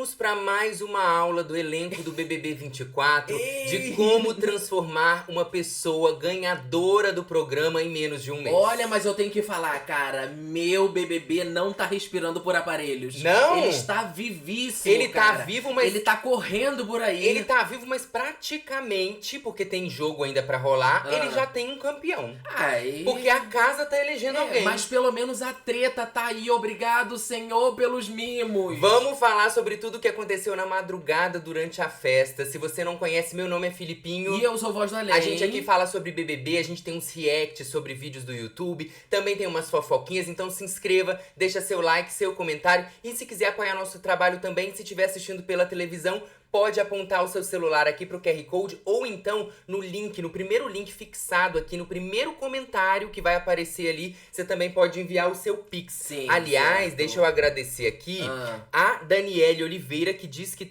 Vamos para mais uma aula do elenco do BBB 24 de como transformar uma pessoa ganhadora do programa em menos de um mês. Olha, mas eu tenho que falar, cara, meu BBB não tá respirando por aparelhos. Não? Ele está vivíssimo, Ele cara. tá vivo, mas... Ele tá correndo por aí. Ele tá vivo, mas praticamente, porque tem jogo ainda pra rolar, ele já tem um campeão. Ai. Porque a casa tá elegendo alguém. Mas pelo menos a treta tá aí. Obrigado, Senhor, pelos mimos. Vamos falar sobre tudo o que aconteceu na madrugada durante a festa. Se você não conhece, meu nome é Filipinho. E eu sou Voz do Além. A gente aqui fala sobre BBB, a gente tem uns reacts sobre vídeos do YouTube, também tem umas fofoquinhas, então se inscreva, deixa seu like, seu comentário. E se quiser apoiar nosso trabalho também, se estiver assistindo pela televisão, pode apontar o seu celular aqui pro QR Code ou então no link, no primeiro link fixado aqui, no primeiro comentário que vai aparecer ali, você também pode enviar o seu Pix. Sim, aliás, certo. deixa eu agradecer aqui a Daniele Oliveira, que diz que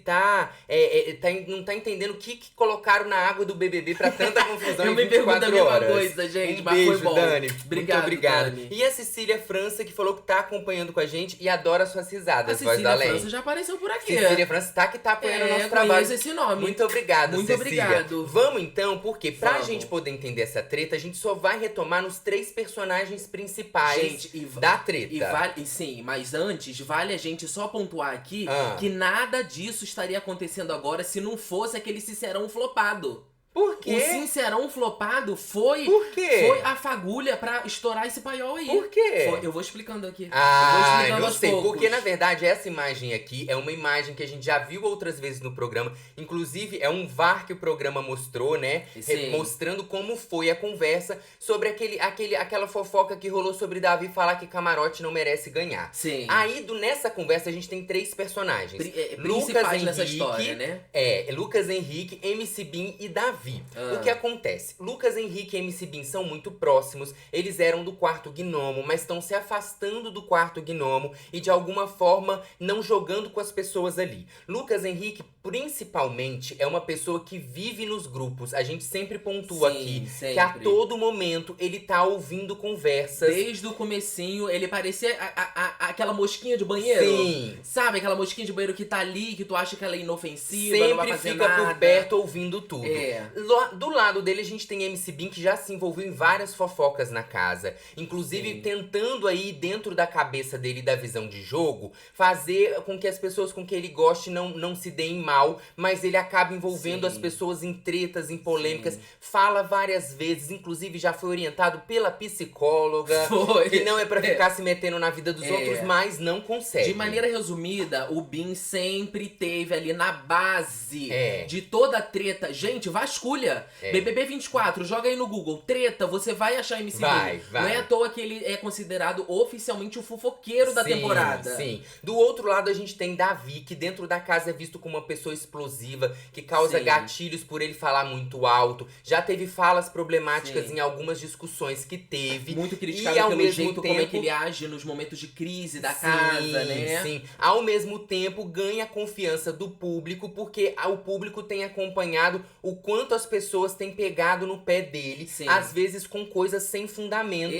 não tá entendendo o que colocaram na água do BBB pra tanta confusão Eu em me pergunto 24 a mesma horas. coisa, gente, mas Beijo, foi bom. Dani. Obrigado, Muito obrigado. Dani. E a Cecília França, que falou que tá acompanhando com a gente e adora suas A risadas, Voz da Cecília Além. França já apareceu por aqui. Cecília França tá apoiando o nosso trabalho. Conheço esse nome. Muito obrigado, Muito Cecília. obrigado. Vamos então, porque pra Vamos. gente poder entender essa treta, a gente só vai retomar nos 3 personagens principais Gente, da treta. Sim, mas antes, vale a gente só pontuar aqui que nada disso estaria acontecendo agora se não fosse aquele Sincerão flopado. Por quê? O Sincerão flopado foi a fagulha pra estourar esse paiol aí. Por quê? Eu vou explicando aqui. Eu aos sei, poucos. porque na verdade essa imagem aqui é uma imagem que a gente já viu outras vezes no programa. Inclusive é um VAR que o programa mostrou, né? Sim. Mostrando como foi a conversa sobre aquela fofoca que rolou sobre Davi falar que Camarote não merece ganhar. Sim. Aí nessa conversa a gente tem 3 personagens. Principais nessa história, né? Lucas Henrique, MC Bin e Davi. O que acontece? Lucas Henrique e MC Bin são muito próximos, eles eram do quarto gnomo, mas estão se afastando do quarto gnomo e de alguma forma não jogando com as pessoas ali. Lucas Henrique, principalmente, é uma pessoa que vive nos grupos. A gente sempre pontua aqui que a todo momento ele tá ouvindo conversas. Desde o comecinho, ele parecia aquela mosquinha de banheiro. Sim. Sabe, aquela mosquinha de banheiro que tá ali, que tu acha que ela é inofensiva, Sempre não vai fazer fica nada. por perto ouvindo tudo. É. Do lado dele a gente tem MC Bin, que já se envolveu em várias fofocas na casa. Inclusive tentando aí, dentro da cabeça dele e da visão de jogo, fazer com que as pessoas com que ele goste não se deem mal. Mas ele acaba envolvendo as pessoas em tretas, em polêmicas. Fala várias vezes, inclusive já foi orientado pela psicóloga. Que não é pra ficar se metendo na vida dos outros, mas não consegue. De maneira resumida, o Bin sempre teve ali na base de toda a treta. Gente, vasculha. BBB 24, joga aí no Google. Treta, você vai achar MC Bin. Não é à toa que ele é considerado oficialmente o fofoqueiro da temporada. Sim. Do outro lado a gente tem Davi, que dentro da casa é visto como uma pessoa explosiva, que causa gatilhos por ele falar muito alto. Já teve falas problemáticas em algumas discussões que teve. Muito criticado ao pelo mesmo jeito tempo, como é que ele age nos momentos de crise da casa, né? Sim. Ao mesmo tempo, ganha a confiança do público, porque o público tem acompanhado o quanto as pessoas têm pegado no pé dele, às vezes com coisas sem fundamento,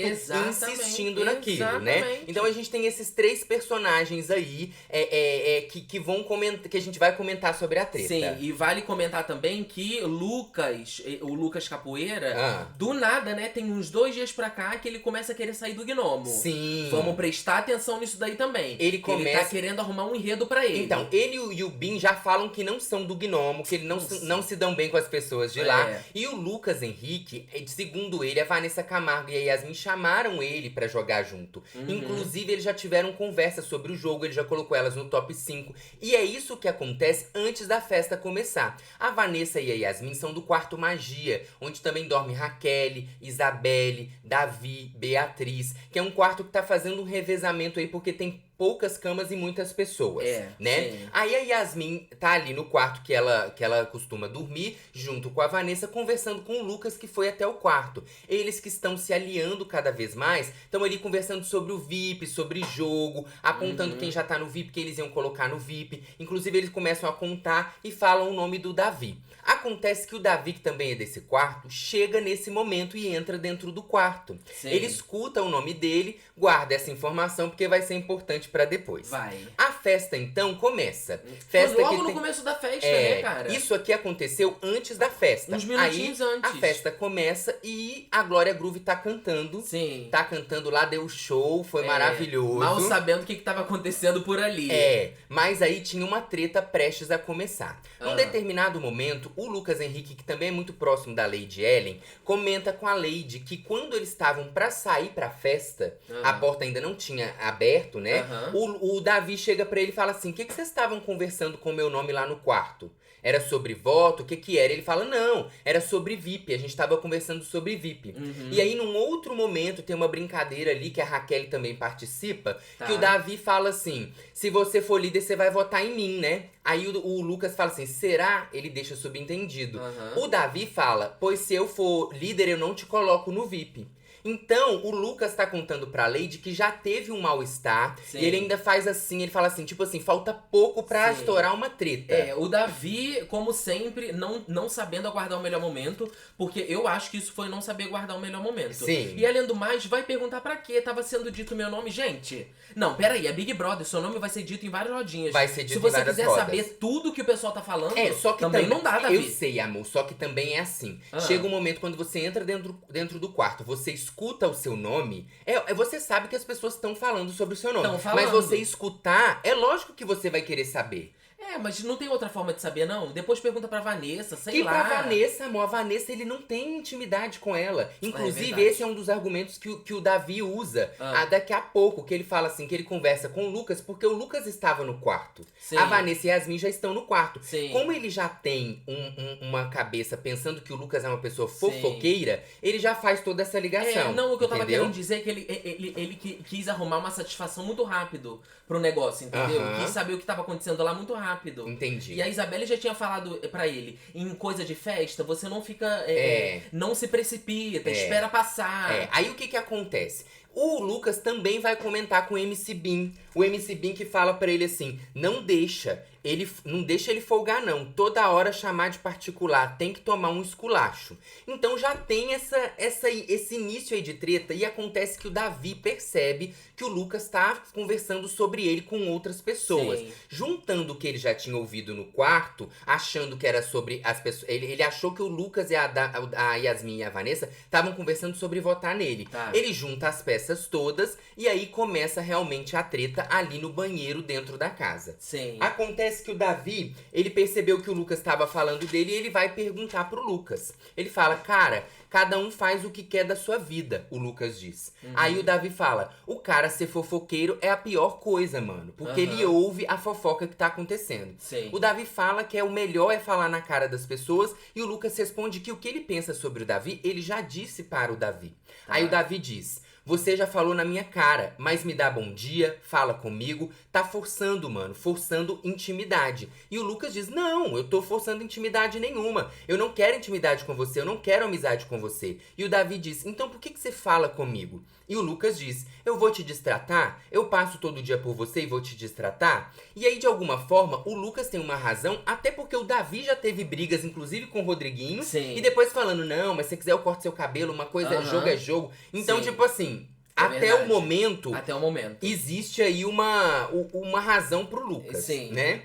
insistindo naquilo, né? Então a gente tem esses 3 personagens aí que vão comentar, que a gente vai comentar sobre a treta. Sim, e vale comentar também que o Lucas Capoeira, do nada, né, tem uns 2 dias pra cá que ele começa a querer sair do gnomo. Sim. Vamos prestar atenção nisso daí também. Ele tá querendo arrumar um enredo pra ele. Então, ele e o Bin já falam que não são do gnomo, que ele não se dão bem com as pessoas de lá. E o Lucas Henrique, segundo ele, a Vanessa Camargo e a Yasmin chamaram ele pra jogar junto. Inclusive, eles já tiveram conversa sobre o jogo, ele já colocou elas no top 5. E é isso que acontece antes da festa começar. A Vanessa e a Yasmin são do quarto Magia, onde também dorme Raquel, Isabelle, Davi, Beatriz, que é um quarto que tá fazendo um revezamento aí, porque tem poucas camas e muitas pessoas, né? Sim. Aí a Yasmin tá ali no quarto que ela costuma dormir, junto com a Vanessa, conversando com o Lucas, que foi até o quarto. Eles que estão se aliando cada vez mais, estão ali conversando sobre o VIP, sobre jogo, apontando quem já tá no VIP, que eles iam colocar no VIP. Inclusive, eles começam a contar e falam o nome do Davi. Acontece que o Davi, que também é desse quarto, chega nesse momento e entra dentro do quarto. Ele escuta o nome dele, guarda essa informação, porque vai ser importante pra depois. Vai. A festa, então, começa. Festa Foi logo no começo da festa, né, cara? Isso aqui aconteceu antes da festa. Uns minutinhos antes. A festa começa e a Glória Groove tá cantando. Sim. Tá cantando lá, deu show, foi maravilhoso. Mal sabendo o que tava acontecendo por ali. Mas aí tinha uma treta prestes a começar. Num determinado momento, o Lucas Henrique, que também é muito próximo da Lady Ellen, comenta com a Lady que quando eles estavam pra sair pra festa, a porta ainda não tinha aberto, né? O Davi chega pra ele e fala assim, o que vocês estavam conversando com o meu nome lá no quarto? Era sobre voto? O que era? Ele fala, não, era sobre VIP. A gente tava conversando sobre VIP. E aí, num outro momento, tem uma brincadeira ali, que a Raquel também participa, que o Davi fala assim, se você for líder, você vai votar em mim, né? Aí o Lucas fala assim, será? Ele deixa subentendido. O Davi fala, pois se eu for líder, eu não te coloco no VIP. Então, o Lucas tá contando pra Lady que já teve um mal-estar. E ele ainda faz assim, ele fala assim, tipo assim, falta pouco pra estourar uma treta. O Davi, como sempre, não sabendo aguardar o melhor momento. Porque eu acho que isso foi não saber guardar o melhor momento. Sim. E além do mais, vai perguntar pra quê? Tava sendo dito meu nome. Gente, não, peraí, é Big Brother, seu nome vai ser dito em várias rodinhas. Vai ser dito em várias rodas. Se você quiser saber tudo que o pessoal tá falando, só que também não dá, Davi. Eu sei, amor, só que também é assim. Chega um momento quando você entra dentro do quarto, você escuta o seu nome, você sabe que as pessoas estão falando sobre o seu nome. Mas você escutar, é lógico que você vai querer saber. Mas não tem outra forma de saber, não? Depois pergunta pra Vanessa, sei lá. E pra Vanessa, amor, a Vanessa, ele não tem intimidade com ela. Inclusive, esse é um dos argumentos que o Davi usa daqui a pouco, que ele fala assim, que ele conversa com o Lucas, porque o Lucas estava no quarto. Sim. A Vanessa e a Yasmin já estão no quarto. Sim. Como ele já tem uma cabeça pensando que o Lucas é uma pessoa fofoqueira, ele já faz toda essa ligação. O que eu tava querendo dizer é que ele quis arrumar uma satisfação muito rápido pro negócio, entendeu? Quis saber o que tava acontecendo lá muito rápido. Entendi. E a Isabelle já tinha falado pra ele, em coisa de festa, você não fica, não se precipita, espera passar. Aí o que acontece? O Lucas também vai comentar com o MC Bin. O MC Bin que fala pra ele assim, não deixa ele folgar não. Toda hora chamar de particular, tem que tomar um esculacho. Então já tem esse início aí de treta e acontece que o Davi percebe que o Lucas tá conversando sobre ele com outras pessoas. Sim. Juntando o que ele já tinha ouvido no quarto, achando que era sobre as pessoas... Ele achou que o Lucas e a Yasmin e a Vanessa estavam conversando sobre votar nele. Ele junta as peças todas e aí começa realmente a treta ali no banheiro dentro da casa. Sim. Acontece que o Davi, ele percebeu que o Lucas estava falando dele e ele vai perguntar pro Lucas. Ele fala, cara, cada um faz o que quer da sua vida, o Lucas diz. Aí o Davi fala, o cara ser fofoqueiro é a pior coisa, mano. Porque ele ouve a fofoca que tá acontecendo. Sim. O Davi fala que o melhor é falar na cara das pessoas e o Lucas responde que o que ele pensa sobre o Davi, ele já disse para o Davi. Aí o Davi diz... Você já falou na minha cara, mas me dá bom dia, fala comigo, tá forçando, mano, forçando intimidade. E o Lucas diz, não, eu tô forçando intimidade nenhuma, eu não quero intimidade com você, eu não quero amizade com você. E o Davi diz, então por que você fala comigo? E o Lucas diz, eu vou te destratar? Eu passo todo dia por você e vou te destratar? E aí, de alguma forma, o Lucas tem uma razão, até porque o Davi já teve brigas, inclusive com o Rodriguinho. Sim. E depois falando, não, mas se você quiser eu corto seu cabelo, uma coisa, jogo é jogo. Então, tipo assim... Até o momento, existe aí uma razão pro Lucas, né?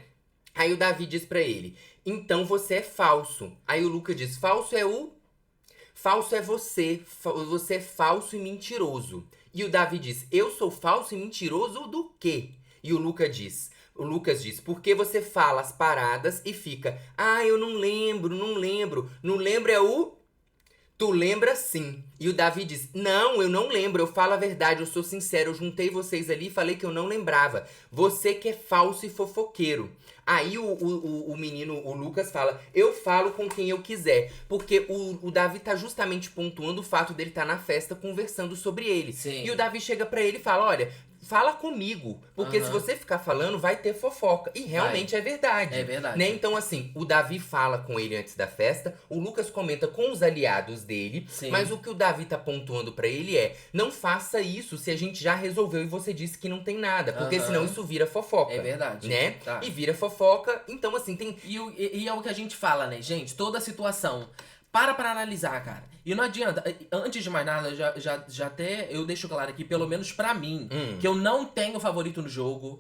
Aí o Davi diz pra ele, então você é falso. Aí o Lucas diz, falso é você é falso e mentiroso. E o Davi diz, eu sou falso e mentiroso do quê? E o Lucas diz, porque você fala as paradas e fica, eu não lembro. Não lembro é o... Tu lembra sim. E o Davi diz, não, eu não lembro, eu falo a verdade, eu sou sincero, eu juntei vocês ali e falei que eu não lembrava. Você que é falso e fofoqueiro. Aí o menino, o Lucas, fala, eu falo com quem eu quiser. Porque o Davi tá justamente pontuando o fato dele estar na festa conversando sobre ele. Sim. E o Davi chega pra ele e fala, olha... Fala comigo, porque se você ficar falando, vai ter fofoca. E realmente é verdade. É verdade. Né? Então, assim, o Davi fala com ele antes da festa, o Lucas comenta com os aliados dele, mas o que o Davi tá pontuando pra ele é, não faça isso se a gente já resolveu e você disse que não tem nada, porque senão isso vira fofoca. É verdade. Né? E vira fofoca, então assim, tem... E é o que a gente fala, né, gente? Toda a situação... Para analisar, cara. E não adianta, antes de mais nada, já até eu deixo claro aqui, pelo menos pra mim, que eu não tenho favorito no jogo.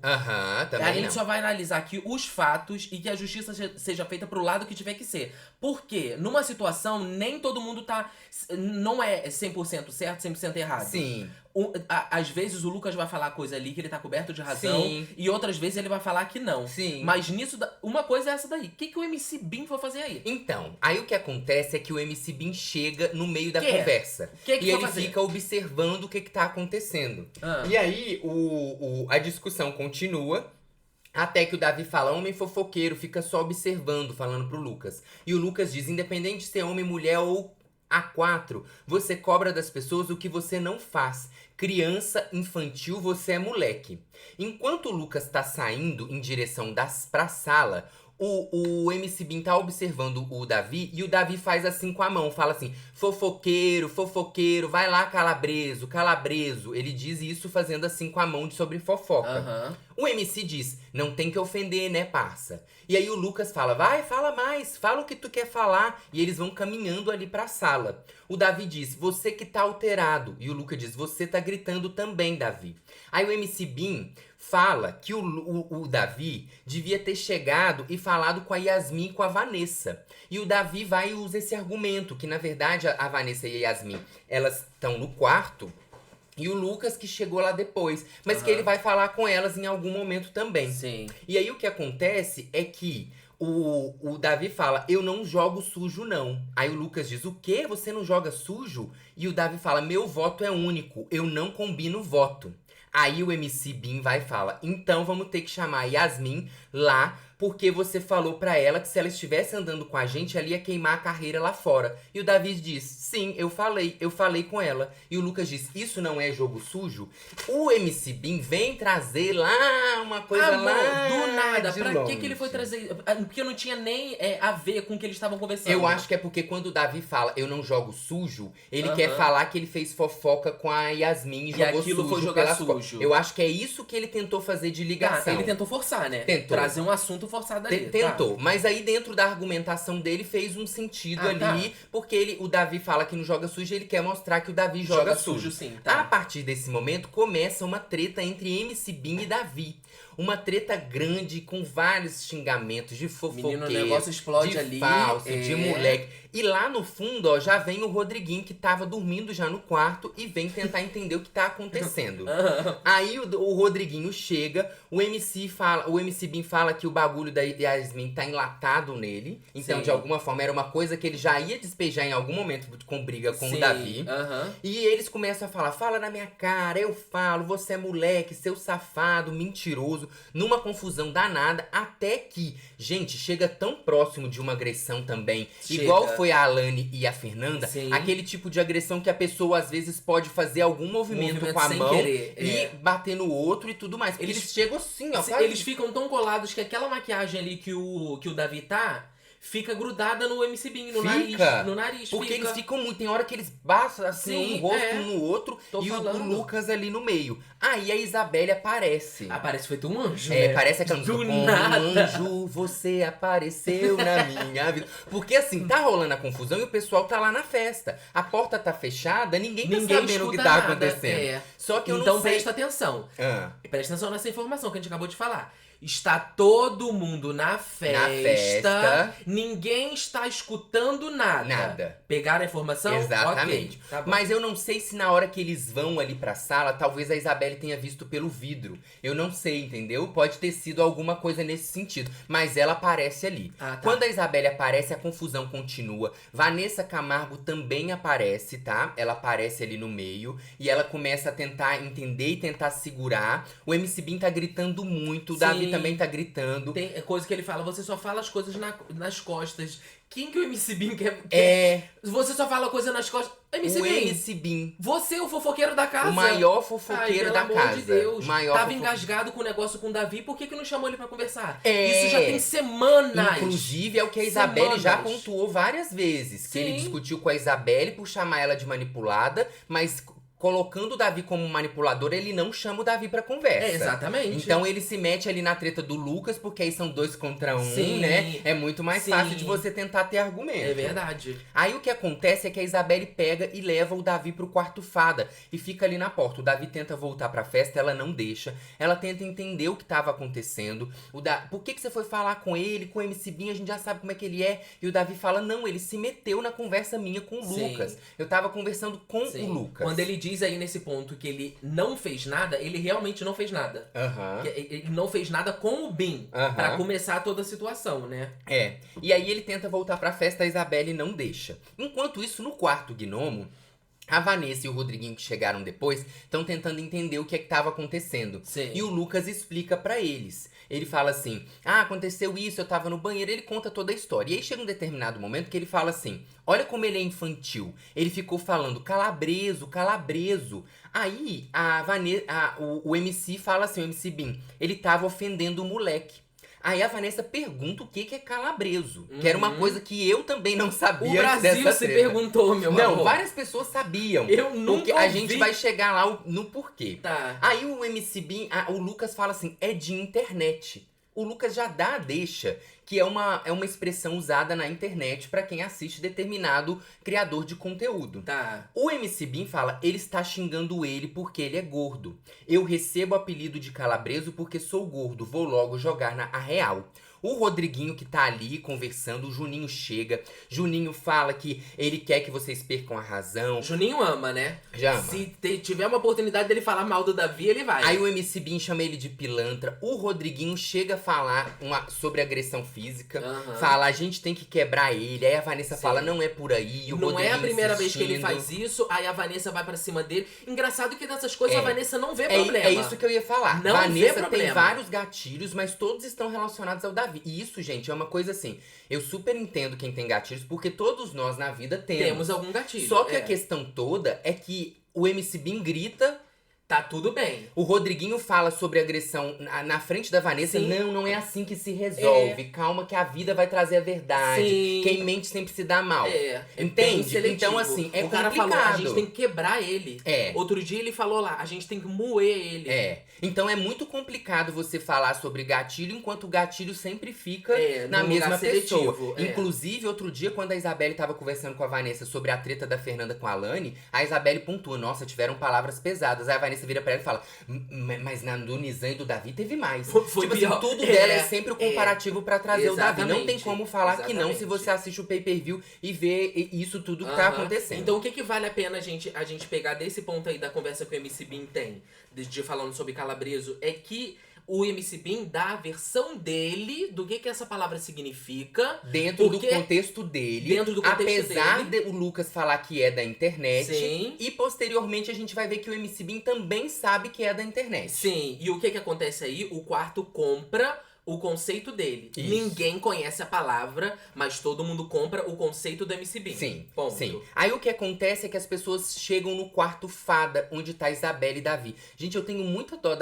Também a gente só vai analisar aqui os fatos e que a justiça seja feita pro lado que tiver que ser. Porque numa situação, nem todo mundo não é 100% certo, 100% errado. Sim. Às vezes o Lucas vai falar coisa ali que ele tá coberto de razão. Sim. E outras vezes ele vai falar que não. Sim. Mas nisso, uma coisa é essa daí. O que o MC Bin foi fazer aí? Então, aí o que acontece é que o MC Bin chega no meio da conversa. Que e ele fica observando o que tá acontecendo. E aí, a discussão continua. Até que o Davi fala, homem fofoqueiro, fica só observando, falando pro Lucas. E o Lucas diz, independente de ser homem, mulher ou A4, você cobra das pessoas o que você não faz. Criança, infantil, você é moleque. Enquanto o Lucas tá saindo em direção pra sala, o MC Bin tá observando o Davi e o Davi faz assim com a mão, fala assim, fofoqueiro, fofoqueiro, vai lá calabreso, calabreso. Ele diz isso fazendo assim com a mão sobre fofoca. O MC diz, não tem que ofender, né, parça? E aí o Lucas fala, vai, fala mais, fala o que tu quer falar. E eles vão caminhando ali pra sala. O Davi diz, você que tá alterado. E o Lucas diz, você tá gritando também, Davi. Aí o MC Bin fala que o Davi devia ter chegado e falado com a Yasmin e com a Vanessa. E o Davi vai e usa esse argumento, que na verdade a Vanessa e a Yasmin, elas estão no quarto. E o Lucas que chegou lá depois. Mas que ele vai falar com elas em algum momento também. Sim. E aí o que acontece é que o Davi fala, eu não jogo sujo não. Aí o Lucas diz, o quê? Você não joga sujo? E o Davi fala, meu voto é único, eu não combino voto. Aí o MC Bin vai e fala, então vamos ter que chamar a Yasmin lá, porque você falou pra ela que se ela estivesse andando com a gente, ela ia queimar a carreira lá fora. E o Davi diz, sim, eu falei com ela. E o Lucas diz, isso não é jogo sujo? O MC Bin vem trazer lá uma coisa lá do nada. de pra longe. que ele foi trazer? Porque não tinha nem a ver com o que eles estavam conversando. Eu acho que é porque quando o Davi fala, eu não jogo sujo, ele quer falar que ele fez fofoca com a Yasmin e jogou aquilo sujo foi jogar sujo. Eu acho que é isso que ele tentou fazer de ligação. Ele tentou forçar, né? Tentou. Trazer um assunto forçado ali. Tentou, mas aí dentro da argumentação dele fez um sentido ali, porque o Davi fala que não joga sujo, ele quer mostrar que o Davi joga sujo. Sim, A partir desse momento começa uma treta entre MC Bin e Davi. Uma treta grande com vários xingamentos de fofoqueiro, menino, o negócio explode de ali, falso, de moleque. E lá no fundo, ó, já vem o Rodriguinho que tava dormindo já no quarto e vem tentar entender o que tá acontecendo. Aí o Rodriguinho chega, o MC Bin fala que o bagulho da Yasmin tá enlatado nele. Então, de alguma forma, era uma coisa que ele já ia despejar em algum momento com briga com o Davi. E eles começam a falar, fala na minha cara, eu falo, você é moleque, seu safado, mentiroso. Numa confusão danada, até que, gente, chega tão próximo de uma agressão também. Igual foi a Alane e a Fernanda. Aquele tipo de agressão que a pessoa, às vezes, pode fazer algum movimento com a mão e bater no outro e tudo mais. Porque eles chegam assim, ó. Eles ficam tão colados que aquela maquiagem ali que o Davi fica grudada no MC Bin, no nariz. Porque eles ficam muito. Tem hora que eles batem assim, um rosto no outro e o Lucas ali no meio. Aí a Isabelle aparece. Aparece feito um anjo, né? Parece aquela música. Um anjo, você apareceu na minha vida. Porque assim, tá rolando a confusão e o pessoal tá lá na festa. A porta tá fechada, ninguém tá sabendo o que tá acontecendo. Só que eu não sei. Presta atenção. Presta atenção nessa informação que a gente acabou de falar. Está todo mundo na festa. Ninguém está escutando nada. Pegaram a informação? Exatamente. Okay, tá bom. Mas eu não sei se na hora que eles vão ali pra sala, talvez a Isabelle tenha visto pelo vidro. Eu não sei, entendeu? Pode ter sido alguma coisa nesse sentido. Mas ela aparece ali. Quando a Isabelle aparece, a confusão continua. Vanessa Camargo também aparece, tá? Ela aparece ali no meio. E ela começa a tentar entender e tentar segurar. O MC Bin tá gritando muito. O Davi também tá gritando. Tem coisa que ele fala, você só fala as coisas nas costas. Quem que o MC Bin quer? Você só fala coisa nas costas. MC Bin. Você é o fofoqueiro da casa. O maior fofoqueiro da casa. Pelo amor de Deus. Tava engasgado com o negócio com o Davi, por que não chamou ele pra conversar? Isso já tem semanas. Inclusive, é o que a Isabelle já pontuou várias vezes. Que ele discutiu com a Isabelle por chamar ela de manipulada, mas colocando o Davi como manipulador, ele não chama o Davi pra conversa. Exatamente. Então ele se mete ali na treta do Lucas, porque aí são 2 contra 1, né? É muito mais fácil de você tentar ter argumento. É verdade. Aí o que acontece é que a Isabelle pega e leva o Davi pro quarto fada. E fica ali na porta. O Davi tenta voltar pra festa, ela não deixa. Ela tenta entender o que tava acontecendo. Por que você foi falar com ele, com o MC Bin? A gente já sabe como é que ele é. E o Davi fala, não, ele se meteu na conversa minha com o Lucas. Eu tava conversando com o Lucas. Quando ele diz aí nesse ponto que ele não fez nada, ele realmente não fez nada. Ele não fez nada com o Bin, pra começar toda a situação, né? E aí ele tenta voltar pra festa, a Isabelle não deixa. Enquanto isso, no quarto gnomo, a Vanessa e o Rodriguinho, que chegaram depois, estão tentando entender o que é que tava acontecendo. E o Lucas explica pra eles. Ele fala assim, aconteceu isso, eu tava no banheiro, ele conta toda a história. E aí chega um determinado momento que ele fala assim, olha como ele é infantil. Ele ficou falando, calabreso, calabreso. Aí o MC fala assim, o MC Bin, ele tava ofendendo o moleque. Aí a Vanessa pergunta o que é calabreso. Que era uma coisa que eu também não sabia. O Brasil se perguntou, meu amor. Não, várias pessoas sabiam. Eu nunca Porque a gente vai chegar lá no porquê. Tá. Aí o MC Bin, o Lucas fala assim, é de internet. O Lucas já dá a deixa, que é uma expressão usada na internet pra quem assiste determinado criador de conteúdo. Tá. O MC Bin fala, ele está xingando ele porque ele é gordo. Eu recebo o apelido de calabreso porque sou gordo, vou logo jogar na real. O Rodriguinho que tá ali conversando, o Juninho chega. Juninho fala que ele quer que vocês percam a razão. Juninho ama, né? Já ama. Se tiver uma oportunidade dele falar mal do Davi, ele vai. Aí o MC Bin chama ele de pilantra. O Rodriguinho chega a falar sobre agressão física. Fala, a gente tem que quebrar ele. Aí a Vanessa fala, não é por aí. O não é a primeira vez que ele faz isso. Aí a Vanessa vai pra cima dele. Engraçado que dessas coisas a Vanessa não vê problema. É isso que eu ia falar. Não Vanessa vê problema. tem vários gatilhos, mas todos estão relacionados ao Davi. E isso, gente, é uma coisa assim, eu super entendo quem tem gatilhos, porque todos nós na vida temos algum gatilho. Só que a questão toda é que o MC Bin grita, tá tudo bem. O Rodriguinho fala sobre agressão na frente da Vanessa. Não é assim que se resolve. Calma que a vida vai trazer a verdade. Quem mente sempre se dá mal. Entende? Então, assim, é complicado. O cara falou, a gente tem que quebrar ele. Outro dia ele falou lá, a gente tem que moer ele. Então é muito complicado você falar sobre gatilho, enquanto o gatilho sempre fica na mesma pessoa. Inclusive, outro dia, quando a Isabelle tava conversando com a Vanessa sobre a treta da Fernanda com a Alane, a Isabelle pontua, nossa, tiveram palavras pesadas. Aí a Vanessa vira pra ela e fala, mas na do Nizam e do Davi teve mais. Foi tipo assim, tudo dela é sempre o comparativo pra trazer o Davi. Não tem como falar que não se você assiste o pay-per-view e vê isso tudo que tá acontecendo. Então o que vale a pena a gente pegar desse ponto aí da conversa que o MC Bin tem, de falando sobre calabreso, é que o MC Bin dá a versão dele do que essa palavra significa. Dentro do contexto dele. Apesar de o Lucas falar que é da internet. Sim. E posteriormente a gente vai ver que o MC Bin também sabe que é da internet. Sim. E o que acontece aí? O quarto compra o conceito dele. Isso. Ninguém conhece a palavra, mas todo mundo compra o conceito do MC Bin. Sim, ponto. Sim. Aí o que acontece é que as pessoas chegam no quarto fada, onde tá Isabelle e Davi. Gente, eu tenho muita dó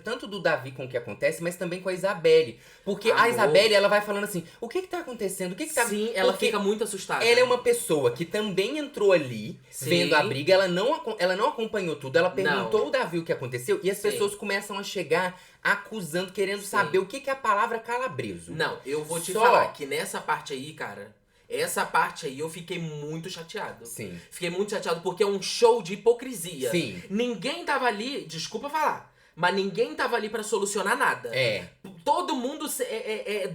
tanto do Davi com o que acontece, mas também com a Isabelle. Porque a Isabelle, ela vai falando assim, o que tá acontecendo? O que tá... Sim, ela fica muito assustada. Ela é uma pessoa que também entrou ali, vendo a briga, ela não acompanhou tudo, ela perguntou ao Davi o que aconteceu, e as pessoas começam a chegar acusando, querendo saber o que é a palavra calabreso. Não, eu vou te falar que nessa parte aí, cara, essa parte aí eu fiquei muito chateado. Sim. Fiquei muito chateado porque é um show de hipocrisia. Sim. Ninguém tava ali, desculpa falar, mas ninguém tava ali pra solucionar nada. Todo mundo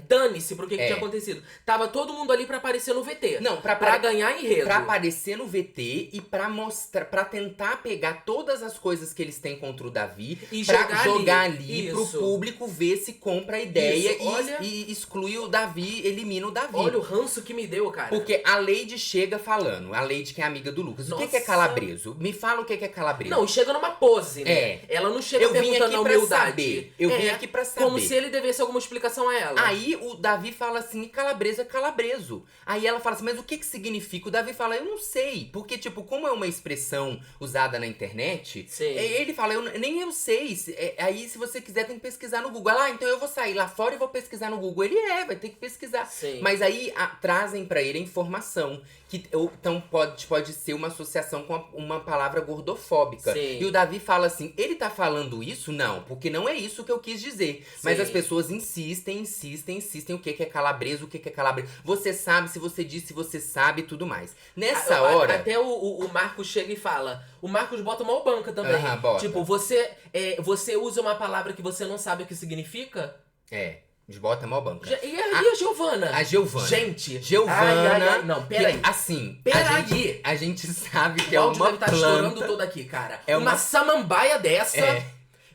dane-se pro que tinha acontecido. Tava todo mundo ali pra aparecer no VT. Não, pra ganhar enredo. Pra aparecer no VT e pra mostrar, pra tentar pegar todas as coisas que eles têm contra o Davi e pra jogar ali pro público ver se compra a ideia e exclui o Davi, elimina o Davi. Olha o ranço que me deu, cara. Porque a Lady chega falando, a Lady que é amiga do Lucas. O que é calabreso? Me fala o que é calabreso. Não, chega numa pose, né? Ela não chega perguntando aqui pra saber. Eu vim aqui pra saber. Como se ele devesse alguma explicação a ela. Aí o Davi fala assim, calabreso é calabreso. Aí ela fala assim, mas o que significa? O Davi fala, eu não sei. Porque, tipo, como é uma expressão usada na internet, ele fala, nem eu sei. Aí, se você quiser, tem que pesquisar no Google. Ela, então eu vou sair lá fora e vou pesquisar no Google. Ele vai ter que pesquisar. Sim. Mas aí trazem pra ele a informação. Então pode ser uma associação com uma palavra gordofóbica. Sim. E o Davi fala assim, ele tá falando isso? Não, porque não é isso que eu quis dizer. Sim. Mas as pessoas insistem, o que é calabreso, o que é calabreso. Você sabe, se você disse, você sabe e tudo mais. Nessa hora... Até o Marcos chega e fala... O Marcos bota uma banca também. Bota. Tipo, você usa uma palavra que você não sabe o que significa? Bota mó banca. E a Giovana? A Giovana. Gente. Giovana. Não, peraí. Assim. Peraí. A gente sabe que é uma planta. O áudio deve estar estourando todo aqui, cara. Uma samambaia dessa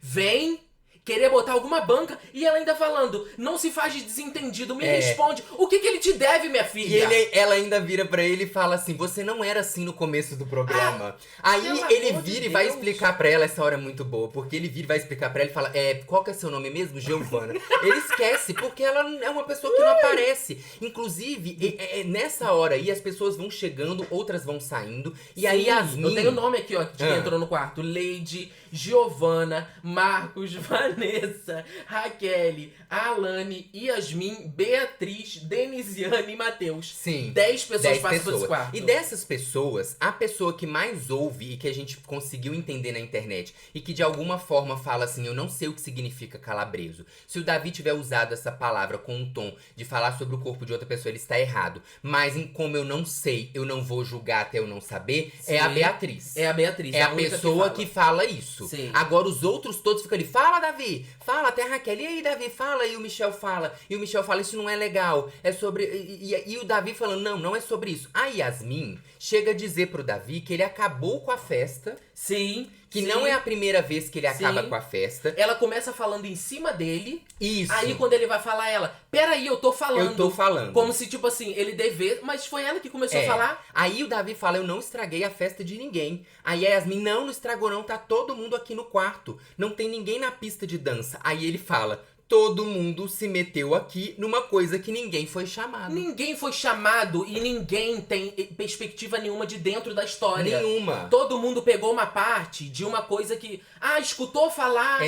vem querer botar alguma banca e ela ainda falando, não se faz de desentendido, me responde. O que ele te deve, minha filha? E ela ainda vira pra ele e fala assim, você não era assim no começo do programa. Aí ele vira e vai explicar pra ela, essa hora é muito boa, porque ele vira e vai explicar pra ela e fala, qual que é seu nome mesmo? Giovana. Ele esquece, porque ela é uma pessoa que não aparece. Inclusive, nessa hora aí, as pessoas vão chegando, outras vão saindo, e aí Yasmin... Eu tenho o nome aqui, ó, que entrou no quarto. Lady, Giovana, Marcos, Vanessa, Raquel, Alane, Yasmin, Beatriz, Denisiane e Matheus. Sim. 10 pessoas participam desse quarto. E dessas pessoas, a pessoa que mais ouve e que a gente conseguiu entender na internet e que de alguma forma fala assim, eu não sei o que significa calabreso. Se o Davi tiver usado essa palavra com um tom de falar sobre o corpo de outra pessoa, ele está errado. Mas como eu não sei, eu não vou julgar até eu não saber, é a Beatriz. É a Beatriz. É a pessoa que fala isso. Sim. Agora os outros todos ficam ali, fala Davi, fala até a Raquel, e aí Davi, fala, e o Michel fala, isso não é legal, é sobre, e o Davi falando, não é sobre isso. A Yasmin chega a dizer pro Davi que ele acabou com a festa. Sim. Que não é a primeira vez que ele acaba com a festa. Ela começa falando em cima dele. Isso. Aí quando ele vai falar, ela, peraí, eu tô falando. Eu tô falando. Como se, tipo assim, ele devesse, mas foi ela que começou a falar. Aí o Davi fala, eu não estraguei a festa de ninguém. Aí a Yasmin, não estragou não, tá todo mundo aqui no quarto. Não tem ninguém na pista de dança. Aí ele fala... Todo mundo se meteu aqui numa coisa que ninguém foi chamado. Ninguém foi chamado e ninguém tem perspectiva nenhuma de dentro da história. Nenhuma. Todo mundo pegou uma parte de uma coisa que... escutou falar.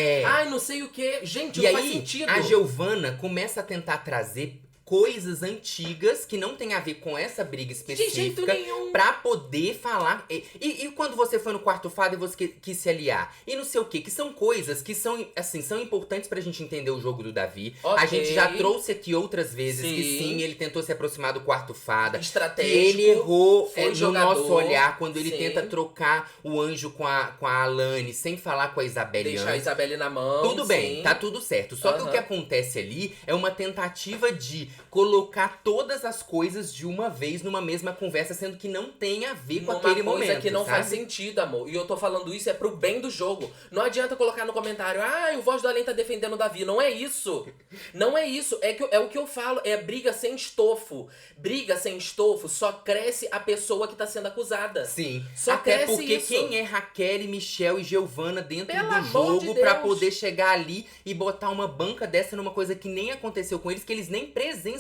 Não sei o quê. Gente, não faz sentido. A Giovana começa a tentar trazer coisas antigas que não tem a ver com essa briga específica. De jeito nenhum. Pra poder falar. E quando você foi no quarto fado e você quis se aliar? E não sei o quê. Que são coisas que são, assim, são importantes pra gente entender o jogo do Davi. Okay. A gente já trouxe aqui outras vezes que sim, ele tentou se aproximar do quarto fada. Estratégico. Que ele errou no jogador, nosso olhar quando ele tenta trocar o anjo com a Alane sem falar com a Isabelle. Deixar a Isabelle na mão. Tudo bem, tá tudo certo. Só que o que acontece ali é uma tentativa de colocar todas as coisas de uma vez numa mesma conversa, sendo que não tem a ver com aquele momento. Uma coisa que não faz sentido, amor. E eu tô falando isso pro bem do jogo. Não adianta colocar no comentário, o Voz do Além tá defendendo o Davi. Não é isso. Não é isso. É o que eu falo. É briga sem estofo. Briga sem estofo só cresce a pessoa que tá sendo acusada. Sim. Só até cresce porque isso. Quem é Raquel, Michel e Giovana dentro Pelo do amor jogo de pra Deus. poder chegar ali e botar uma banca dessa numa coisa que nem aconteceu com eles, que eles nem presenciaram.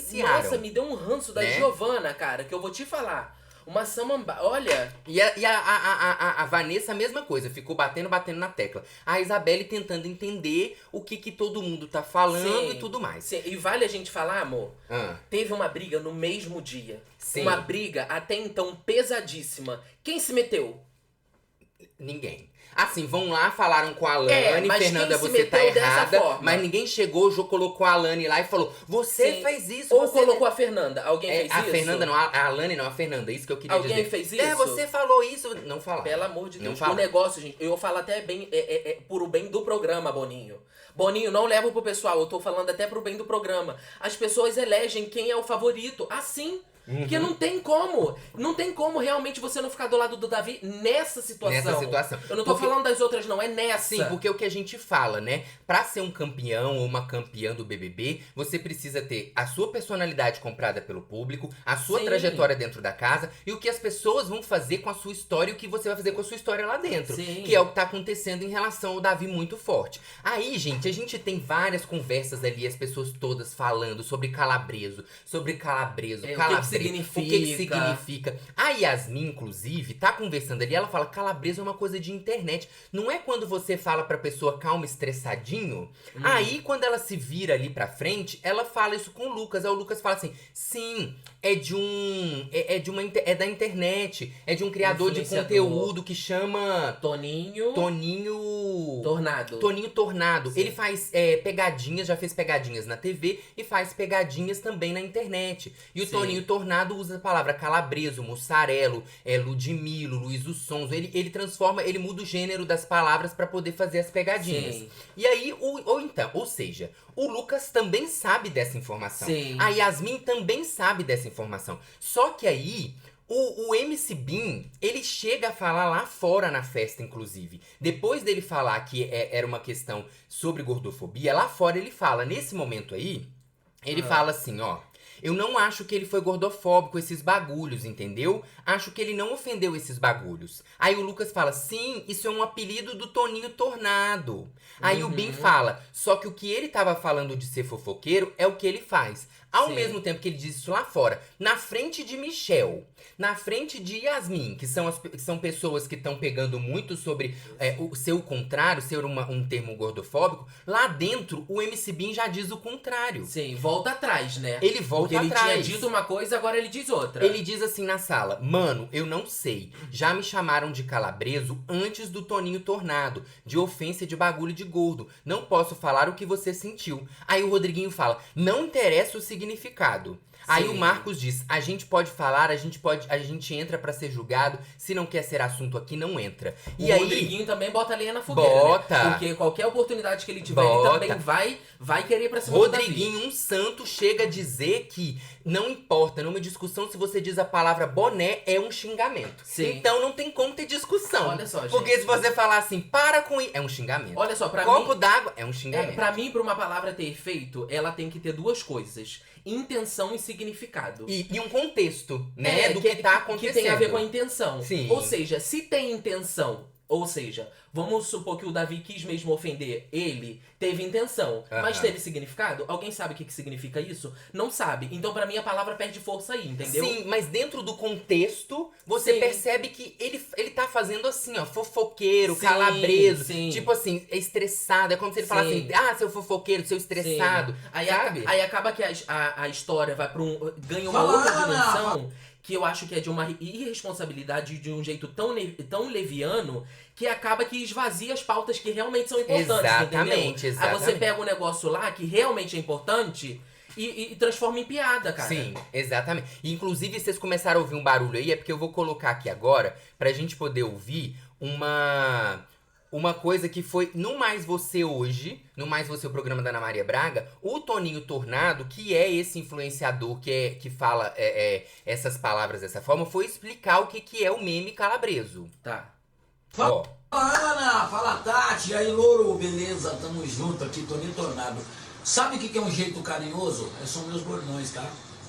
Nossa, me deu um ranço da Giovana, cara, que eu vou te falar. Uma samambaia, olha... E a Vanessa, a mesma coisa, ficou batendo na tecla. A Isabelle tentando entender o que todo mundo tá falando e tudo mais. Sim. E vale a gente falar, amor, teve uma briga no mesmo dia. Sim. Uma briga até então pesadíssima. Quem se meteu? Ninguém. Assim, vão lá, falaram com a Alane, mas Fernanda, quem se você tá meteu errada. dessa forma? Mas ninguém chegou, colocou a Alane lá e falou, você fez isso. Ou você... colocou a Fernanda. Alguém fez isso? A Fernanda não, a Alane não, a Fernanda, isso que eu queria dizer. Alguém fez isso? Você falou isso. Não falaram. Pelo amor de Deus. Não o negócio, gente, eu falo até bem, por o bem do programa, Boninho. Boninho, não leva pro pessoal, eu tô falando até pro bem do programa. As pessoas elegem quem é o favorito. Assim. Porque não tem como. Não tem como realmente você não ficar do lado do Davi nessa situação. Eu não tô falando das outras, não. É nessa. Sim, porque é o que a gente fala, né? Pra ser um campeão ou uma campeã do BBB, você precisa ter a sua personalidade comprada pelo público, a sua trajetória dentro da casa e o que as pessoas vão fazer com a sua história e o que você vai fazer com a sua história lá dentro. Sim. Que é o que tá acontecendo em relação ao Davi muito forte. Aí, gente, a gente tem várias conversas ali, as pessoas todas falando sobre calabreso, calabreso. O que que significa. A Yasmin, inclusive, tá conversando ali, ela fala, calabreso é uma coisa de internet. Não é quando você fala pra pessoa calma, estressadinho. Aí, quando ela se vira ali pra frente, ela fala isso com o Lucas. Aí o Lucas fala assim, sim, é da internet. É de um criador de conteúdo que chama... Toninho Tornado. Sim. Ele faz pegadinhas, já fez pegadinhas na TV e faz pegadinhas também na internet. E o Toninho Tornado usa a palavra calabreso, mussarelo, Ludmilo, Luiz Sonzo. Ele transforma, ele muda o gênero das palavras pra poder fazer as pegadinhas. Sim. E aí, ou seja, o Lucas também sabe dessa informação. Sim. A Yasmin também sabe dessa informação. Só que aí... O MC Bin, ele chega a falar lá fora na festa, inclusive. Depois dele falar que era uma questão sobre gordofobia, lá fora ele fala, nesse momento aí, ele fala assim, ó... Eu não acho que ele foi gordofóbico, esses bagulhos, entendeu? Acho que ele não ofendeu esses bagulhos. Aí o Lucas fala, sim, isso é um apelido do Toninho Tornado. Aí o Bin fala, só que o que ele tava falando de ser fofoqueiro é o que ele faz. Ao mesmo tempo que ele diz isso lá fora, na frente de Michel, na frente de Yasmin, que são pessoas que estão pegando muito sobre ser o contrário, ser um termo gordofóbico, lá dentro o MC Bin já diz o contrário. Sim, volta atrás, né? Ele volta atrás. Porque ele tinha dito uma coisa, agora ele diz outra. Ele diz assim na sala, mano, eu não sei, já me chamaram de calabreso antes do Toninho Tornado, de ofensa de bagulho de gordo, não posso falar o que você sentiu. Aí o Rodriguinho fala, não interessa o significado. Aí o Marcos diz, a gente pode falar, a gente entra pra ser julgado, se não quer ser assunto aqui, não entra. E aí, o Rodriguinho também bota a lenha na fogueira, né? Porque qualquer oportunidade que ele tiver, ele também vai querer ir pra cima do Davi. Rodriguinho, um santo, chega a dizer que não importa, numa discussão, se você diz a palavra boné, é um xingamento. Sim. Então não tem como ter discussão. Olha só, gente. Porque se você falar assim, para com isso, é um xingamento. Olha só, pra Copo d'água é um xingamento. Pra mim, pra uma palavra ter efeito, ela tem que ter duas coisas. Intenção e significado. E um contexto, né? Do que tá acontecendo. Que tem a ver com a intenção. Sim. Ou seja, se tem intenção, ou seja, vamos supor que o Davi quis mesmo ofender ele, teve intenção, mas teve significado? Alguém sabe o que significa isso? Não sabe. Então, pra mim, a palavra perde força aí, entendeu? Sim, mas dentro do contexto, você percebe que ele tá fazendo assim, ó, fofoqueiro, calabreso. Sim. Tipo assim, é estressado. É como se ele falasse assim, ah, seu fofoqueiro, seu estressado. Aí acaba que a história vai pra ganha uma outra dimensão, que eu acho que é de uma irresponsabilidade de um jeito tão leviano, que acaba que esvazia as pautas que realmente são importantes, exatamente. Aí você pega um negócio lá que realmente é importante e transforma em piada, cara. Sim, exatamente. E, inclusive, vocês começaram a ouvir um barulho aí, é porque eu vou colocar aqui agora, pra gente poder ouvir uma coisa que foi no Mais Você hoje, no Mais Você, o programa da Ana Maria Braga, o Toninho Tornado, que é esse influenciador que fala essas palavras dessa forma, foi explicar o que é o meme calabreso. Tá. Fala, Ana! Fala, Tati! E aí, louro? Beleza? Tamo junto aqui, Toninho Tornado. Sabe o que é um jeito carinhoso? São meus bordões, tá?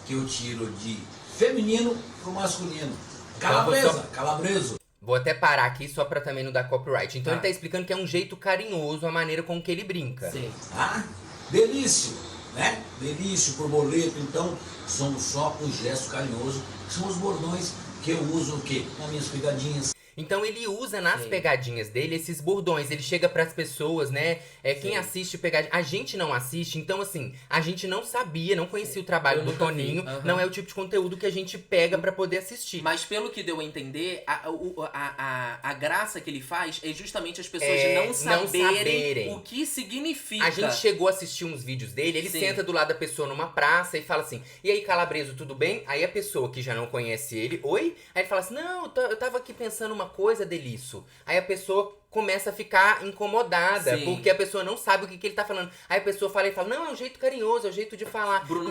Que eu tiro de feminino pro masculino. Calabresa, calabreso. Vou até parar aqui só pra também não dar copyright. Então ele tá explicando que é um jeito carinhoso, a maneira com que ele brinca. Sim. Ah, delício, né? Delício, borboleta. Então, são só os gestos carinhosos. São os bordões que eu uso o quê? Nas minhas pegadinhas. Então ele usa nas pegadinhas dele esses bordões. Ele chega pras pessoas, né? Quem assiste pegadinha... A gente não assiste, então assim, a gente não sabia, não conhecia o trabalho do Toninho. Não é o tipo de conteúdo que a gente pega pra poder assistir. Mas pelo que deu a entender, a graça que ele faz é justamente as pessoas não saberem o que significa. A gente chegou a assistir uns vídeos dele, ele senta do lado da pessoa numa praça e fala assim, e aí, Calabreso, tudo bem? Aí a pessoa que já não conhece ele, oi? Aí ele fala assim, não, eu tava aqui pensando uma coisa, Delício. Aí a pessoa começa a ficar incomodada, Sim. porque a pessoa não sabe o que ele tá falando. Aí a pessoa fala e fala, não, é um jeito carinhoso, é um jeito de falar. Bruno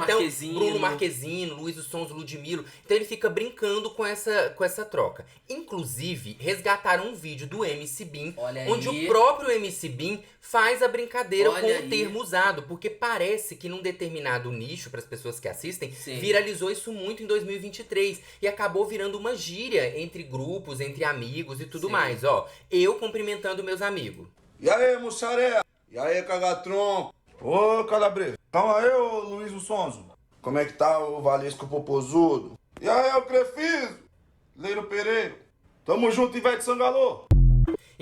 Marquezine, Luiz dos Sons, Ludmilo. Então ele fica brincando com essa troca. Inclusive, resgataram um vídeo do MC Bin, onde o próprio MC Bin faz a brincadeira com o termo usado, porque parece que num determinado nicho, para as pessoas que assistem, viralizou isso muito em 2023 e acabou virando uma gíria entre grupos, entre amigos e tudo mais, ó. Eu cumprimentando meus amigos. E aí, mussarela? E aí, cagatron? Ô, Calabresa. Calma aí, ô Luiz do Sonso. Como é que tá o Valesco Popozudo? E aí, o Crefiso? Leiro Pereira. Tamo junto, Ivete Sangalô.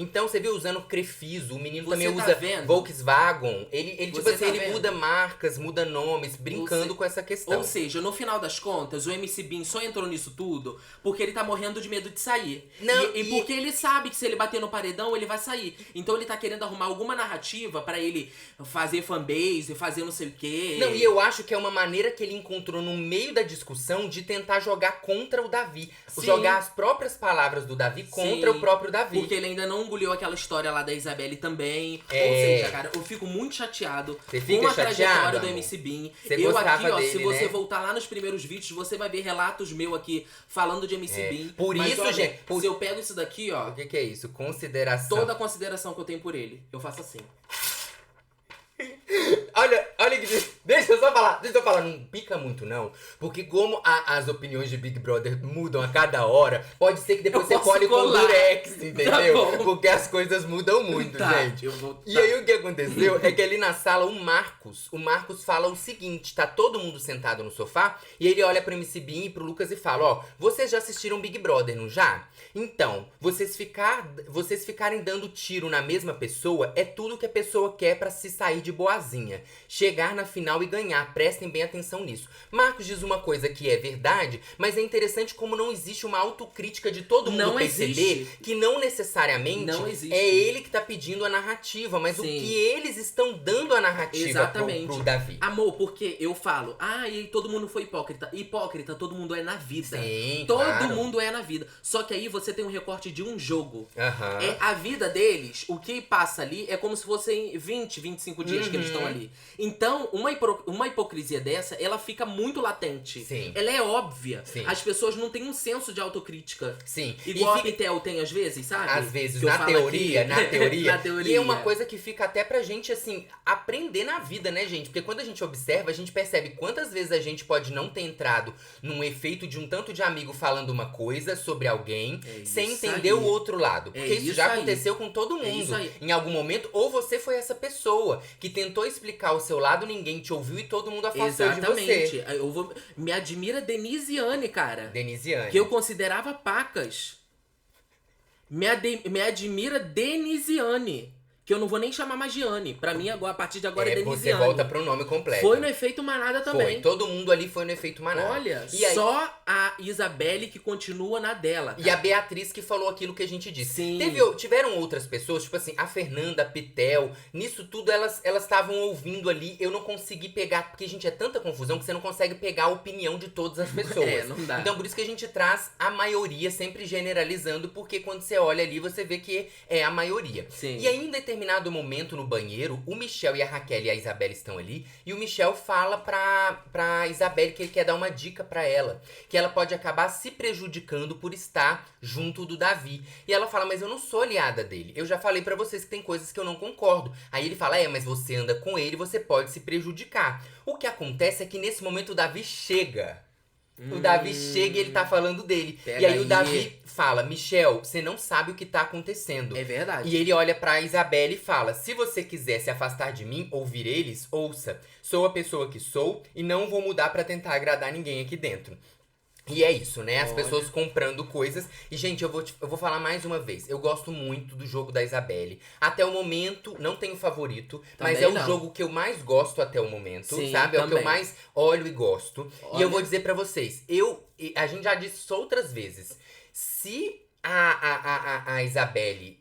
Então, você viu usando Crefiso, o menino também usa Volkswagen. Ele tipo assim, ele muda marcas, muda nomes, brincando com essa questão. Ou seja, no final das contas, o MC Bin só entrou nisso tudo porque ele tá morrendo de medo de sair. E porque ele sabe que se ele bater no paredão, ele vai sair. Então ele tá querendo arrumar alguma narrativa pra ele fazer fanbase, fazer não sei o quê. Não, e eu acho que é uma maneira que ele encontrou no meio da discussão de tentar jogar contra o Davi. Jogar as próprias palavras do Davi contra o próprio Davi. Porque ele ainda não engoliu aquela história lá da Isabelle também. Ou seja, cara, eu fico muito chateado com a trajetória do MC Bin. Eu aqui, ó, se você voltar lá nos primeiros vídeos, você vai ver relatos meus aqui falando de MC Bin. Por isso, olha, gente... Se eu pego isso daqui, ó... O que é isso? Consideração. Toda a consideração que eu tenho por ele, eu faço assim. Olha que... Deixa eu só falar, não pica muito não, porque como as opiniões de Big Brother mudam a cada hora, pode ser que depois você colhe com durex, entendeu? Tá, porque as coisas mudam muito, gente. E aí o que aconteceu é que ali na sala o Marcos fala o seguinte, tá todo mundo sentado no sofá, e ele olha pro MC Bin e pro Lucas e fala, ó, vocês já assistiram Big Brother, não já? Então, vocês ficarem dando tiro na mesma pessoa é tudo que a pessoa quer pra se sair de boazinha. Chegar na final e ganhar, prestem bem atenção nisso. Marcos diz uma coisa que é verdade, mas é interessante como não existe uma autocrítica de todo mundo perceber que não necessariamente é ele que tá pedindo a narrativa, mas o que eles estão dando a narrativa pro Davi. Amor, porque eu falo, e todo mundo foi hipócrita. Hipócrita, todo mundo é na vida. Sim, todo mundo é na vida. Só que aí você tem um recorte de um jogo. É a vida deles, o que passa ali é como se fossem 20, 25 dias que eles estão ali. Então, uma hipocrisia dessa, ela fica muito latente. Sim. Ela é óbvia. Sim. As pessoas não têm um senso de autocrítica. Sim. Igual a Pitel tem às vezes, sabe? Às vezes, na teoria. E é uma coisa que fica até pra gente, assim, aprender na vida, né, gente? Porque quando a gente observa, a gente percebe quantas vezes a gente pode não ter entrado num efeito de um tanto de amigo falando uma coisa sobre alguém, sem entender o outro lado. Porque isso já aconteceu com todo mundo. Em algum momento, ou você foi essa pessoa que tentou explicar o seu lado, ninguém te ouviu e todo mundo afastou de você. Me admira Denisiane, cara. Denisiane. Que eu considerava pacas. Me admira Denisiane. Que eu não vou nem chamar mais de Anne. Pra mim, agora, a partir de agora é Denisiane. Você volta pro nome completo. Foi no Efeito Manada também. Foi, todo mundo ali foi no Efeito Manada. Olha, e aí... só a Isabelle que continua na dela. Cara. E a Beatriz que falou aquilo que a gente disse. Sim. Tiveram outras pessoas, tipo assim, a Fernanda, a Pitel, nisso tudo elas estavam ouvindo ali, eu não consegui pegar, porque, gente, é tanta confusão que você não consegue pegar a opinião de todas as pessoas. Não dá. Então, por isso que a gente traz a maioria, sempre generalizando, porque quando você olha ali, você vê que é a maioria. Sim. E aí, em determinado momento, no banheiro, o Michel e a Raquel e a Isabelle estão ali, e o Michel fala pra Isabelle que ele quer dar uma dica pra ela, que ela pode acabar se prejudicando por estar junto do Davi. E ela fala, mas eu não sou aliada dele, eu já falei pra vocês que tem coisas que eu não concordo. Aí ele fala, mas você anda com ele, você pode se prejudicar. O que acontece é que nesse momento o Davi chega. O Davi chega e ele tá falando dele. E aí o Davi fala, Michel, você não sabe o que tá acontecendo. É verdade. E ele olha pra Isabelle e fala, se você quiser se afastar de mim, ouvir eles, ouça. Sou a pessoa que sou e não vou mudar pra tentar agradar ninguém aqui dentro. E é isso, né? As pessoas comprando coisas. E, gente, eu vou falar mais uma vez. Eu gosto muito do jogo da Isabelle. Até o momento, não tenho favorito. Também mas é o jogo que eu mais gosto até o momento, sabe? É o que eu mais olho e gosto. E eu vou dizer pra vocês. A gente já disse isso outras vezes. Se a Isabelle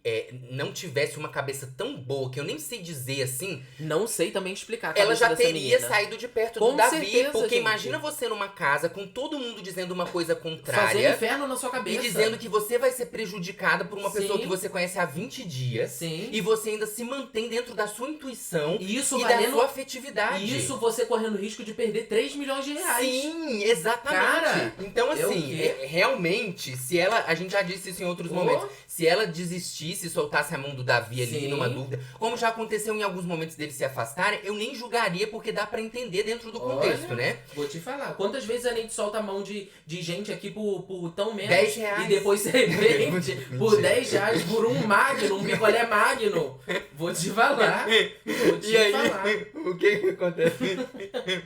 não tivesse uma cabeça tão boa, que eu nem sei dizer assim... Não sei também explicar a ela cabeça já teria menina. saído de perto Com do Davi. certeza, porque gente. imagina você numa casa com todo mundo dizendo uma coisa contrária. Fazendo inferno na sua cabeça. E dizendo que você vai ser prejudicada por uma pessoa Sim. que você conhece há 20 dias. Sim. E você ainda se mantém dentro da sua intuição Isso e valendo... da sua afetividade. Isso você correndo risco de perder 3 milhões de reais. Sim, exatamente. Cara, então, assim, realmente, se ela... A gente já disse isso em outros momentos. Se ela desistisse, soltasse a mão do Davi ali Sim. numa dúvida, como já aconteceu em alguns momentos deles se afastarem, eu nem julgaria, porque dá pra entender dentro do contexto, né? Vou te falar. Quantas vezes a gente solta a mão de gente aqui por tão menos 10 reais. e depois você vende por 10 reais por um Magno, um picolé Magno. Vou te falar. Vou te falar. O que acontece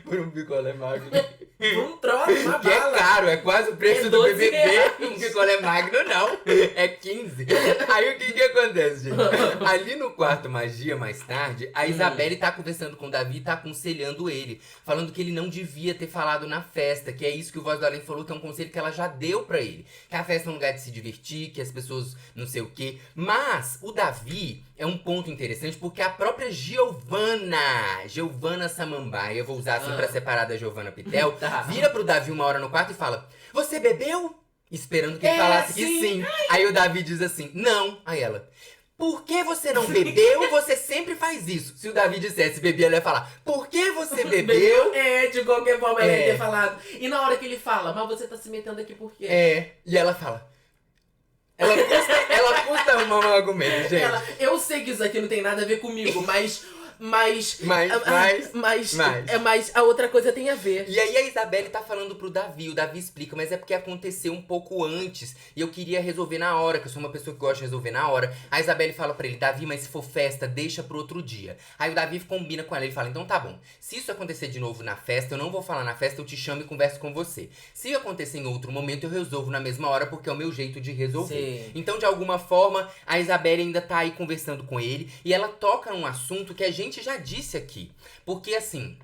por um picolé magno? Por um troço, uma Que bala. é caro, é quase o preço É do 12 BBB. reais. Um picolé magno não, é 15. Aí o que acontece, gente? Ali no quarto magia, mais tarde, a Isabelle tá conversando com o Davi e tá aconselhando ele. Falando que ele não devia ter falado na festa, que é isso que o Voz do Além falou, que é um conselho que ela já deu pra ele. Que a festa é um lugar de se divertir, que as pessoas não sei o quê. Mas o Davi é um ponto interessante, porque a própria Giovana Samambaia, eu vou usar assim pra separar da Giovana Pitel, vira pro Davi uma hora no quarto e fala: "Você bebeu?" Esperando que ele falasse que sim. Aí o Davi diz assim: "Não." Aí ela: "Por que você não bebeu? Você sempre faz isso." Se o Davi dissesse beber, ela ia falar: "Por que você bebeu?" De qualquer forma ela ia ter falado. E na hora que ele fala: "Mas você tá se metendo aqui por quê?" E ela fala... Ela custa arrumar um argumento, gente. Eu sei que isso aqui não tem nada a ver comigo, mas a outra coisa tem a ver. E aí a Isabelle tá falando pro Davi, o Davi explica, mas é porque aconteceu um pouco antes e eu queria resolver na hora, que eu sou uma pessoa que gosta de resolver na hora. A Isabelle fala pra ele: "Davi, mas se for festa, deixa pro outro dia." Aí o Davi combina com ela, ele fala: "Então tá bom, se isso acontecer de novo na festa, eu não vou falar na festa, eu te chamo e converso com você. Se acontecer em outro momento, eu resolvo na mesma hora, porque é o meu jeito de resolver." Sim. Então, de alguma forma, a Isabelle ainda tá aí conversando com ele e ela toca num assunto que a gente já disse aqui. Porque, assim,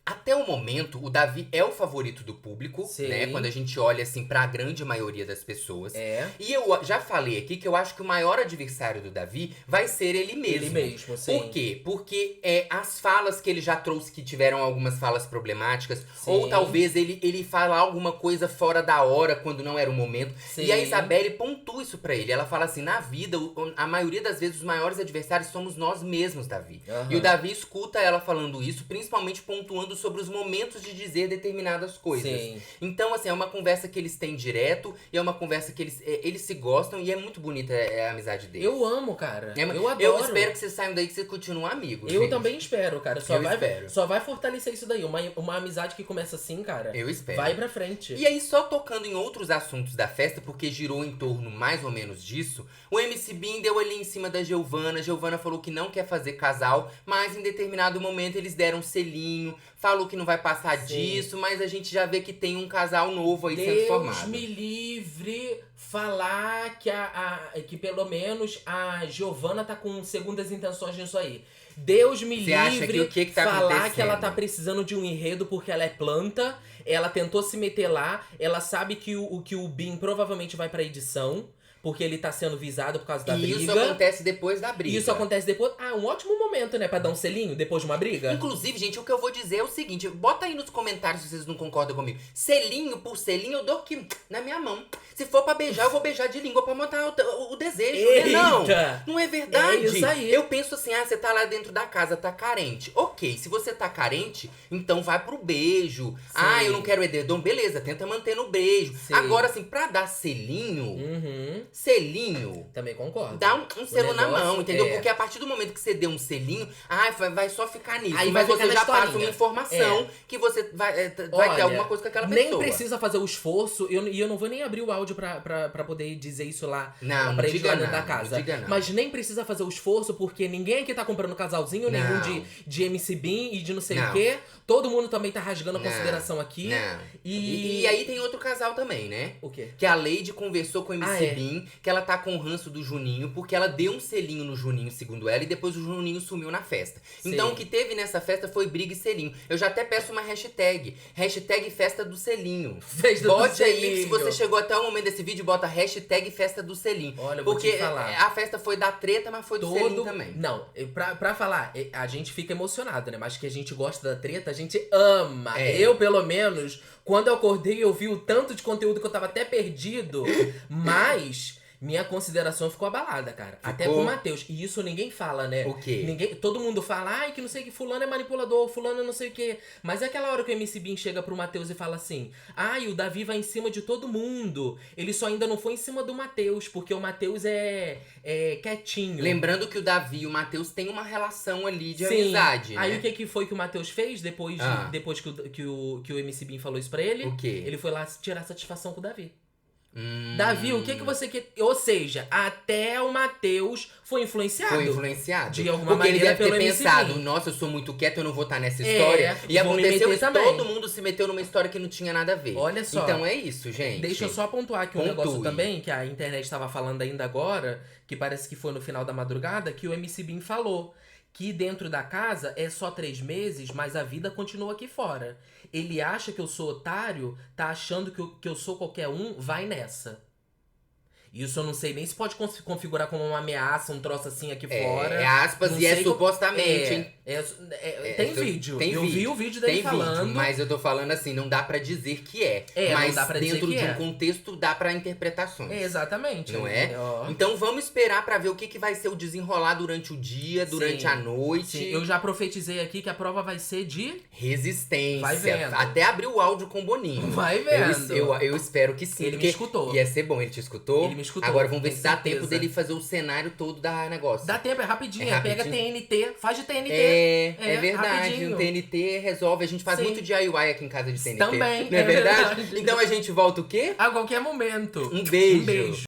até o momento, o Davi é o favorito do público, Sim. né? Quando a gente olha, assim, pra grande maioria das pessoas. E eu já falei aqui que eu acho que o maior adversário do Davi vai ser ele mesmo. Ele mesmo, sim. Por quê? Porque as falas que ele já trouxe, que tiveram algumas falas problemáticas, Sim. ou talvez ele fala alguma coisa fora da hora, quando não era o momento. Sim. E a Isabelle pontua isso pra ele. Ela fala assim: na vida, a maioria das vezes, os maiores adversários somos nós mesmos, Davi. E o Davi escuta ela falando isso, principalmente pontuando sobre os momentos de dizer determinadas coisas. Sim. Então, assim, é uma conversa que eles têm direto, e é uma conversa que eles se gostam, e é muito bonita a amizade deles. Eu amo, cara. Eu adoro. Eu espero que vocês saiam daí, que vocês continuem amigos. Eu gente. também espero, cara. Espero. Só vai fortalecer isso daí. Uma amizade que começa assim, cara. Eu espero. Vai pra frente. E aí, só tocando em outros assuntos da festa, porque girou em torno mais ou menos disso, o MC Bin deu ali em cima da Giovana. Giovana falou que não quer fazer casal, mas em determinado momento eles deram um selinho, falou que não vai passar disso, mas a gente já vê que tem um casal novo aí sendo formado. Deus me livre falar que pelo menos a Giovana tá com segundas intenções nisso aí. Deus me livre acha que o que tá falar acontecendo? que ela tá precisando de um enredo porque ela é planta, ela tentou se meter lá, ela sabe que o Bin provavelmente vai pra edição, porque ele tá sendo visado por causa da briga. E isso acontece depois da briga. Isso acontece depois. Um ótimo momento, né? Pra dar um selinho depois de uma briga. Inclusive, gente, o que eu vou dizer é o seguinte: bota aí nos comentários se vocês não concordam comigo. Selinho por selinho, eu dou aqui na minha mão. Se for pra beijar, eu vou beijar de língua pra matar o desejo. Eita! Não é verdade. É isso aí. Eu penso assim: você tá lá dentro da casa, tá carente. Ok, se você tá carente, então vai pro beijo. Sim. Eu não quero edredom, beleza, tenta manter no beijo. Sim. Agora, assim, pra dar selinho, selinho, também concordo. dá um selo na negócio mão, entendeu? Porque a partir do momento que você deu um selinho, vai só ficar nisso. Aí mas vai você ficar na já passa historinha. uma informação que você vai ter alguma coisa com aquela pessoa. Nem precisa fazer o esforço, e eu não vou nem abrir o áudio pra poder dizer isso lá Não, pra não eles diga lá dentro não, da casa. não diga não. Mas nem precisa fazer o esforço, porque ninguém aqui tá comprando casalzinho nenhum de MC Bin e de não sei o quê. Todo mundo também tá rasgando a consideração aqui. Não. E aí tem outro casal também, né? O quê? Que a Lady conversou com o MC Bin mim que ela tá com ranço do Juninho, porque ela deu um selinho no Juninho, segundo ela, e depois o Juninho sumiu na festa. Sim. Então o que teve nessa festa foi briga e selinho. Eu já até peço uma hashtag festa do selinho. Bote aí, se você chegou até o momento desse vídeo, bota hashtag festa do selinho. Olha, eu porque vou te falar. A festa foi da treta, mas foi do selinho também. Não, pra falar, a gente fica emocionado, né? Mas que a gente gosta da treta, a gente ama. Eu, pelo menos, quando eu acordei, eu vi o tanto de conteúdo que eu tava até perdido, mas minha consideração ficou abalada, cara. Ficou? Até com o Matheus. E isso ninguém fala, né? O quê? Todo mundo fala, ai, que não sei o que, fulano é manipulador, fulano não sei o que. Mas é aquela hora que o MC Bin chega pro Matheus e fala assim, ai, o Davi vai em cima de todo mundo. Ele só ainda não foi em cima do Matheus, porque o Matheus é quietinho. Lembrando que o Davi e o Matheus têm uma relação ali de amizade, né? Aí o que foi que o Matheus fez depois que o MC Bin falou isso pra ele? O quê? Ele foi lá tirar satisfação com o Davi. Davi, o que você quer... Ou seja, até o Matheus foi influenciado. Foi influenciado. De alguma maneira. Porque ele deve ter pensado, nossa, eu sou muito quieto, eu não vou estar nessa história. E aconteceu isso, todo mundo se meteu numa história que não tinha nada a ver. Olha só. Então é isso, gente. Deixa eu só pontuar aqui um negócio também, que a internet estava falando ainda agora, que parece que foi no final da madrugada, que o MC Bin falou que dentro da casa é só 3 meses, mas a vida continua aqui fora. Ele acha que eu sou otário, tá achando que eu sou qualquer um, vai nessa. Isso eu não sei nem se pode configurar como uma ameaça, um troço assim aqui fora. É aspas não e supostamente, hein? Tem vídeo. Eu vi o vídeo dele falando. Mas eu tô falando assim, não dá pra dizer que mas não dá pra dentro de um contexto dá pra interpretações. Exatamente. Não é? Então vamos esperar pra ver o que vai ser o desenrolar durante o dia, durante a noite. Sim. Eu já profetizei aqui que a prova vai ser de... resistência. Vai vendo. Até abrir o áudio com o Boninho. Vai vendo. Eu espero que sim. Ele me escutou. Ia ser bom, ele te escutou? Ele me escutou. Agora vamos ver se dá tempo dele fazer o cenário todo da negócio. Dá tempo, é rapidinho. Pega TNT, faz de TNT. É verdade. Rapidinho. Um TNT resolve. A gente faz muito DIY aqui em casa de TNT. Também. Não é verdade? Então a gente volta o quê? A qualquer momento. Um beijo.